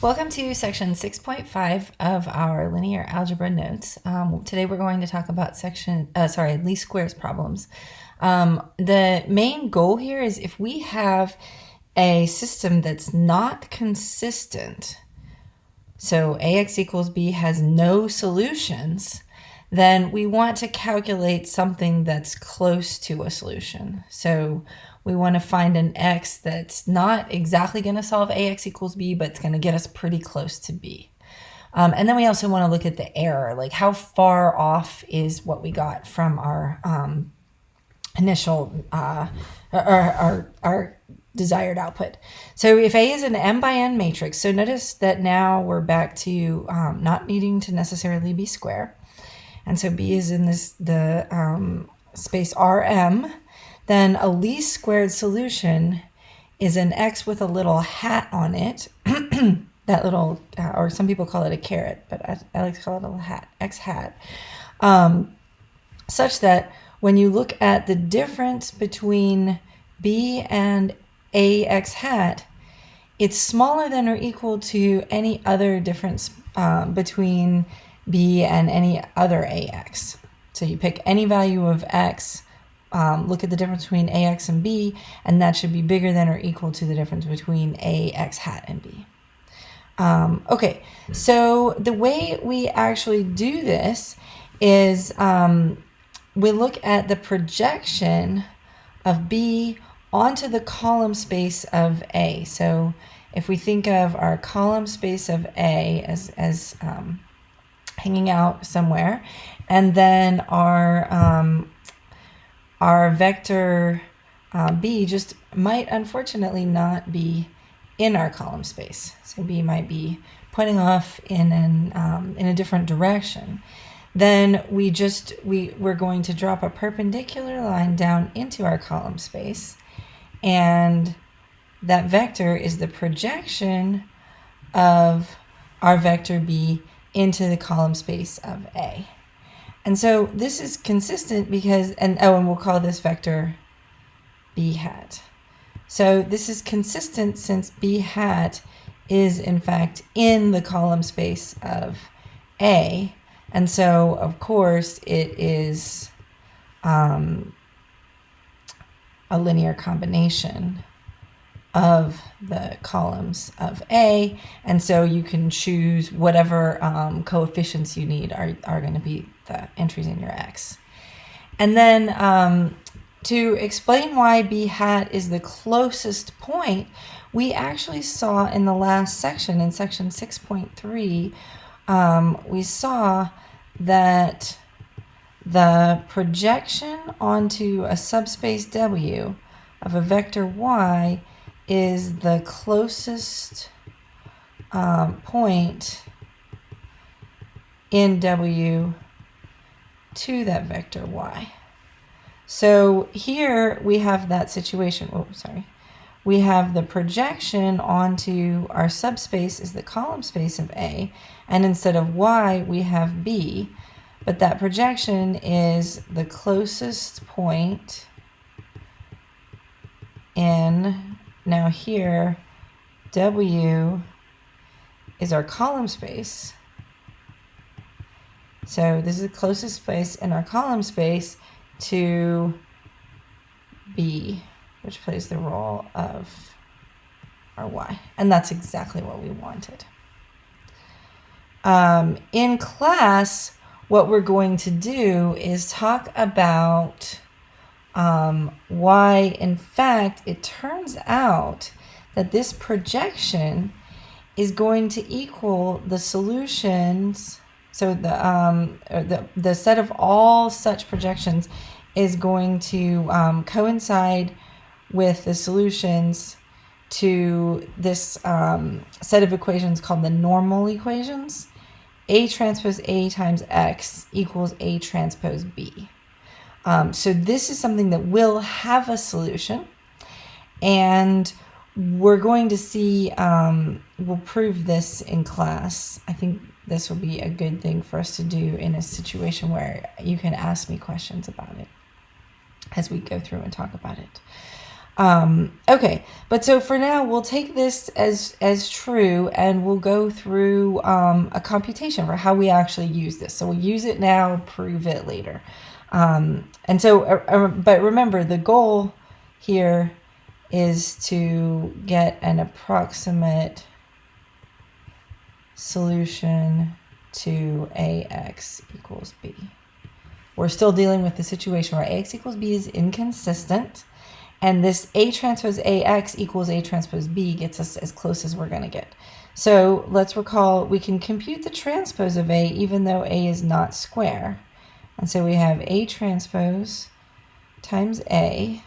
Welcome to section 6.5 of our linear algebra notes. Today we're going to talk about least squares problems. The main goal here is if we have a system that's not consistent, so ax equals b has no solutions, then we want to calculate something that's close to a solution. So we want to find an x that's not exactly going to solve ax equals b, but it's going to get us pretty close to b. And then we also want to look at the error, like how far off is what we got from our initial, our desired output. So if A is an m by n matrix, so notice that now we're back to not needing to necessarily be square. And so B is in the space Rm. Then a least squared solution is an x with a little hat on it. That little, or some people call it a caret, but I like to call it a little hat, x hat. Such that when you look at the difference between b and ax hat, it's smaller than or equal to any other difference between b and any other ax. So you pick any value of x, look at the difference between ax and b, and that should be bigger than or equal to the difference between ax hat and b. Okay, so the way we actually do this is we look at the projection of b onto the column space of A. So if we think of our column space of A as hanging out somewhere, and then our vector B just might unfortunately not be in our column space. So B might be pointing off in a different direction. Then we're going to drop a perpendicular line down into our column space, and that vector is the projection of our vector B into the column space of A. And so this is consistent because, and we'll call this vector B hat. So this is consistent since B hat is in fact in the column space of A. And so of course it is a linear combination of the columns of A, and so you can choose whatever coefficients you need are going to be the entries in your X. And then to explain why B hat is the closest point, we actually saw in the last section, in section 6.3, we saw that the projection onto a subspace W of a vector Y is the closest point in W to that vector Y. So here we have that situation. We have the projection onto our subspace is the column space of A, and instead of Y we have B, but that projection is the closest point in, now here W is our column space. So this is the closest place in our column space to B, which plays the role of our Y. And that's exactly what we wanted. In class, what we're going to do is talk about why, in fact, it turns out that this projection is going to equal the solutions. So the set of all such projections is going to coincide with the solutions to this set of equations called the normal equations. A transpose A times X equals A transpose B. So this is something that will have a solution, and we're going to see, we'll prove this in class. I think this will be a good thing for us to do in a situation where you can ask me questions about it as we go through and talk about it. Okay, but so for now, we'll take this as true, and we'll go through a computation for how we actually use this. So we'll use it now, prove it later. But remember, the goal here is to get an approximate solution to AX equals B. We're still dealing with the situation where AX equals B is inconsistent, and this A transpose AX equals A transpose B gets us as close as we're going to get. So let's recall we can compute the transpose of A even though A is not square. And so we have A transpose times A.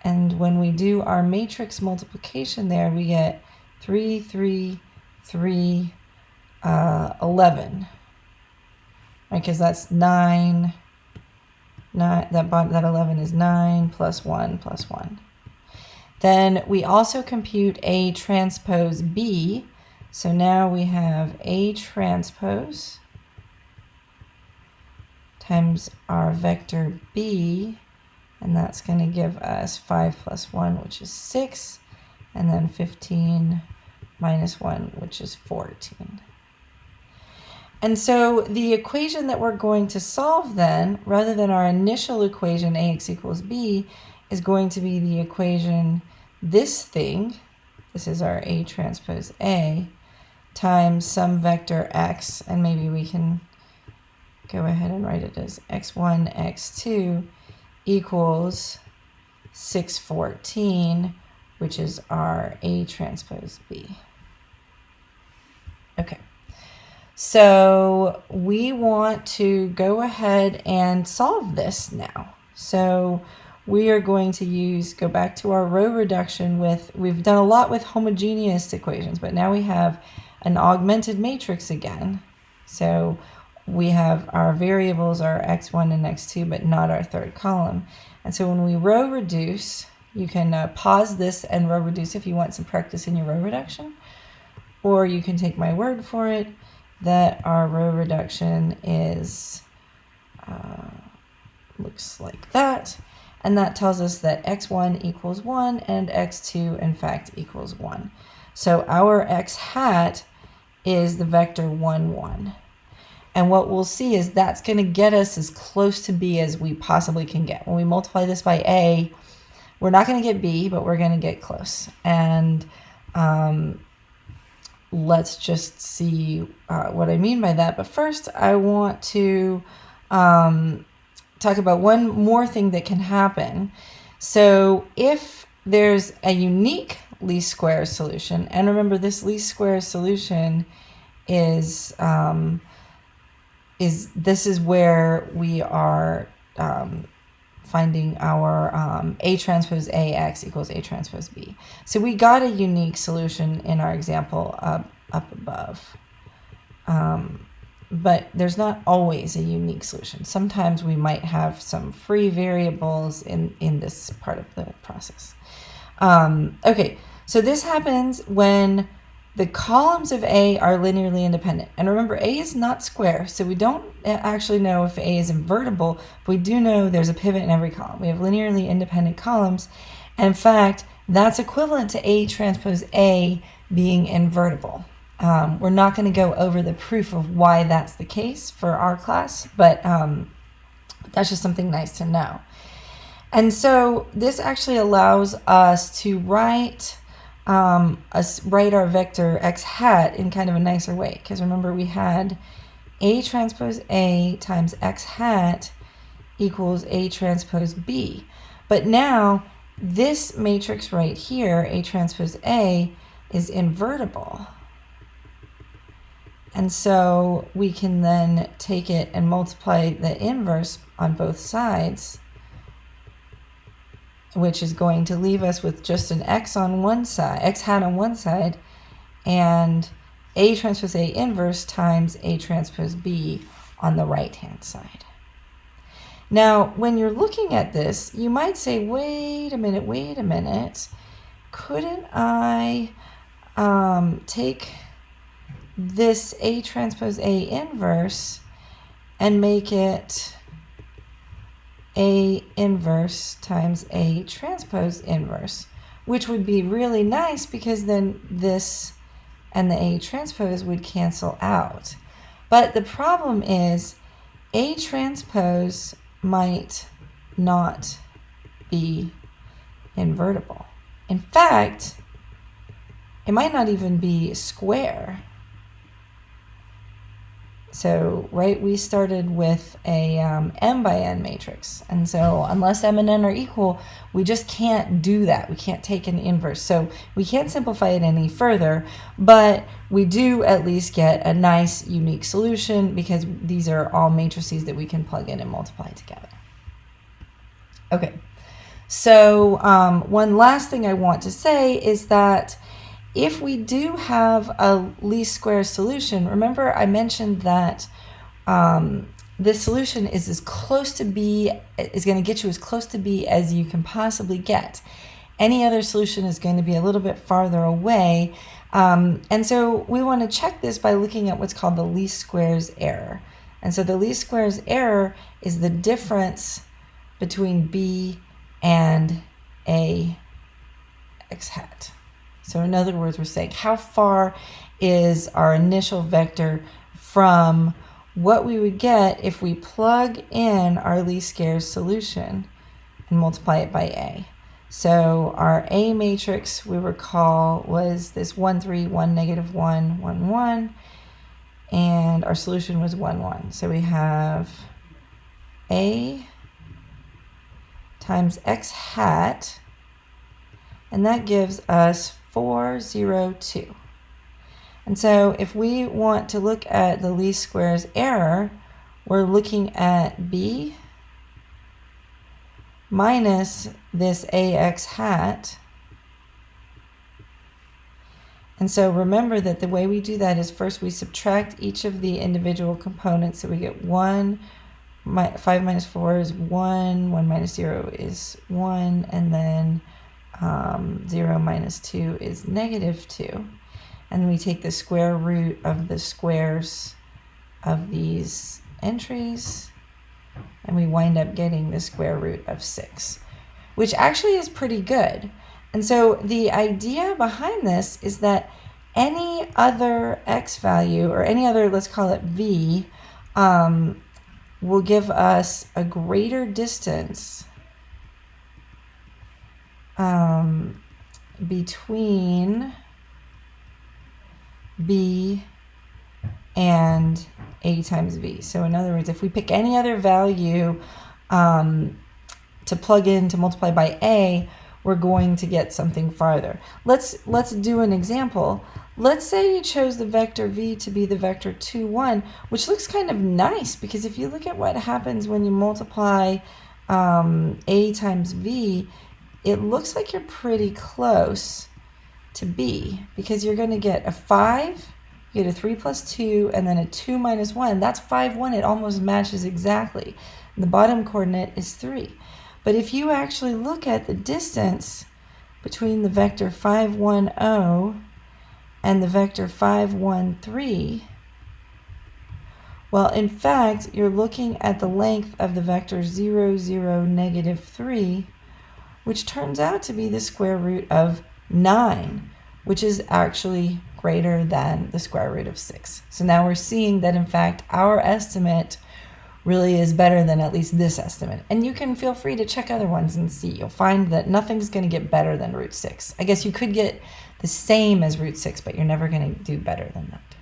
And when we do our matrix multiplication there, we get 3, 3, 3, 11. Because that's 9. That 11 is 9 plus 1 plus 1. Then we also compute A transpose B. So now we have A transpose times our vector B, and that's going to give us 5 plus 1, which is 6, and then 15 minus 1, which is 14. And so the equation that we're going to solve then, rather than our initial equation AX equals B, is going to be the equation, this thing, this is our A transpose A, times some vector x, and maybe we can go ahead and write it as x1, x2 equals 614, which is our A transpose B. Okay. So we want to go ahead and solve this now. So we are going to go back to our row reduction we've done a lot with homogeneous equations, but now we have an augmented matrix again. So we have our variables are x1 and x2, but not our third column. And so when we row reduce, you can pause this and row reduce if you want some practice in your row reduction, or you can take my word for it that our row reduction is, looks like that. And that tells us that x1 equals 1 and x2, in fact, equals 1. So our x hat is the vector 1, 1. And what we'll see is that's going to get us as close to B as we possibly can get. When we multiply this by A, we're not going to get B, but we're going to get close. And let's just see what I mean by that. But first, I want to talk about one more thing that can happen. So if there's a unique least squares solution, and remember this least squares solution is this is where we are finding our A transpose AX equals A transpose B. So we got a unique solution in our example up above. But there's not always a unique solution. Sometimes we might have some free variables in this part of the process. Okay, so this happens when the columns of A are linearly independent. And remember, A is not square, so we don't actually know if A is invertible, but we do know there's a pivot in every column. We have linearly independent columns. And in fact, that's equivalent to A transpose A being invertible. We're not going to go over the proof of why that's the case for our class, but that's just something nice to know. And so this actually allows us to write our vector x hat in kind of a nicer way, because remember we had A transpose A times x hat equals A transpose B. But now this matrix right here, A transpose A, is invertible. And so we can then take it and multiply the inverse on both sides, which is going to leave us with just an x on one side, x hat on one side, and A transpose A inverse times A transpose B on the right-hand side. Now, when you're looking at this, you might say, wait a minute, couldn't I take this A transpose A inverse and make it A inverse times A transpose inverse, which would be really nice because then this and the A transpose would cancel out. But the problem is A transpose might not be invertible. In fact, it might not even be square. So, right, we started with a m by n matrix. And so unless m and n are equal, we just can't do that. We can't take an inverse. So we can't simplify it any further, but we do at least get a nice unique solution because these are all matrices that we can plug in and multiply together. Okay, so one last thing I want to say is that if we do have a least square solution, remember I mentioned that this solution is as close to B, is going to get you as close to B as you can possibly get. Any other solution is going to be a little bit farther away. And so we want to check this by looking at what's called the least squares error. And so the least squares error is the difference between B and A x hat. So in other words, we're saying how far is our initial vector from what we would get if we plug in our least squares solution and multiply it by A. So our A matrix, we recall, was this 1, 3, 1, negative 1, 1, 1, and our solution was 1, 1. So we have A times x hat, and that gives us 4, 0, 2. And so if we want to look at the least squares error, we're looking at B minus this AX hat. And so remember that the way we do that is first we subtract each of the individual components. So we get 1, 5 minus 4 is 1, 1 minus 0 is 1, and then 0 minus 2 is negative 2. And we take the square root of the squares of these entries, and we wind up getting the square root of 6, which actually is pretty good. And so the idea behind this is that any other x value, or any other, let's call it v, will give us a greater distance between B and A times V. So in other words, if we pick any other value to plug in to multiply by A, we're going to get something farther. Let's do an example. Let's say you chose the vector V to be the vector 2, 1, which looks kind of nice because if you look at what happens when you multiply A times V, it looks like you're pretty close to B because you're going to get a 5, you get a 3 plus 2, and then a 2 minus 1. That's 5, 1. It almost matches exactly. And the bottom coordinate is 3. But if you actually look at the distance between the vector 5, 1, 0 and the vector 5, 1, 3, well, in fact, you're looking at the length of the vector 0, 0, negative 3, which turns out to be the square root of 9, which is actually greater than the square root of 6. So now we're seeing that, in fact, our estimate really is better than at least this estimate. And you can feel free to check other ones and see. You'll find that nothing's going to get better than root 6. I guess you could get the same as root 6, but you're never going to do better than that.